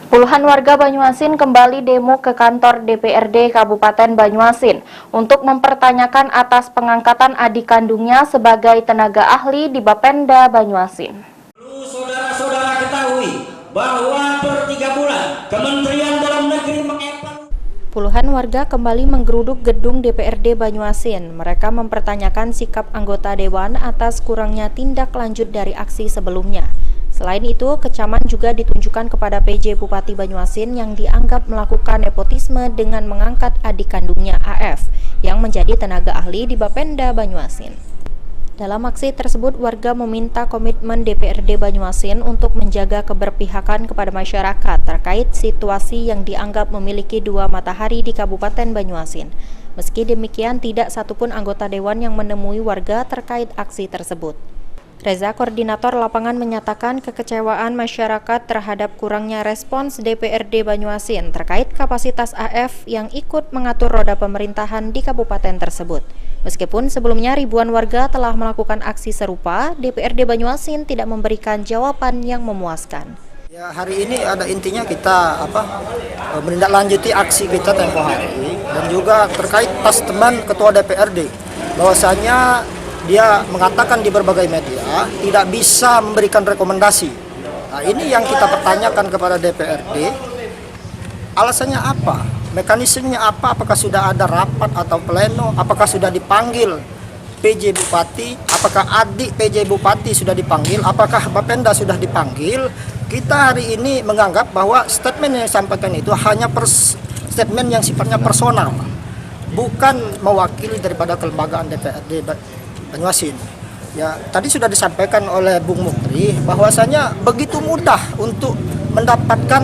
Puluhan warga Banyuasin kembali demo ke kantor DPRD Kabupaten Banyuasin untuk mempertanyakan atas pengangkatan adik kandungnya sebagai tenaga ahli di Bapenda Banyuasin. Perlu saudara-saudara ketahui bahwa per 3 bulan Kementerian Dalam Negeri mengevaluasi. Puluhan warga kembali menggeruduk gedung DPRD Banyuasin. Mereka mempertanyakan sikap anggota dewan atas kurangnya tindak lanjut dari aksi sebelumnya. Selain itu, kecaman juga ditunjukkan kepada PJ Bupati Banyuasin yang dianggap melakukan nepotisme dengan mengangkat adik kandungnya AF yang menjadi tenaga ahli di Bapenda Banyuasin. Dalam aksi tersebut, warga meminta komitmen DPRD Banyuasin untuk menjaga keberpihakan kepada masyarakat terkait situasi yang dianggap memiliki dua matahari di Kabupaten Banyuasin. Meski demikian, tidak satupun anggota dewan yang menemui warga terkait aksi tersebut. Reza, koordinator lapangan, menyatakan kekecewaan masyarakat terhadap kurangnya respons DPRD Banyuasin terkait kapasitas AF yang ikut mengatur roda pemerintahan di kabupaten tersebut. Meskipun sebelumnya ribuan warga telah melakukan aksi serupa, DPRD Banyuasin tidak memberikan jawaban yang memuaskan. Ya, hari ini ada intinya kita menindaklanjuti aksi kita tempo hari dan juga terkait statement Ketua DPRD bahwasanya dia mengatakan di berbagai media tidak bisa memberikan rekomendasi. Nah, ini yang kita pertanyakan kepada DPRD. Alasannya apa? Mekanismenya apa? Apakah sudah ada rapat atau pleno? Apakah sudah dipanggil PJ Bupati? Apakah adik PJ Bupati sudah dipanggil? Apakah Bapenda sudah dipanggil? Kita hari ini menganggap bahwa statement yang disampaikan itu hanya statement yang sifatnya personal, bukan mewakili daripada kelembagaan DPRD Banyuasin. Ya, tadi sudah disampaikan oleh Bung Mukri bahwasanya begitu mudah untuk mendapatkan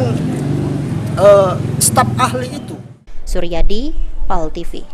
staf ahli itu. Suryadi, PAL TV.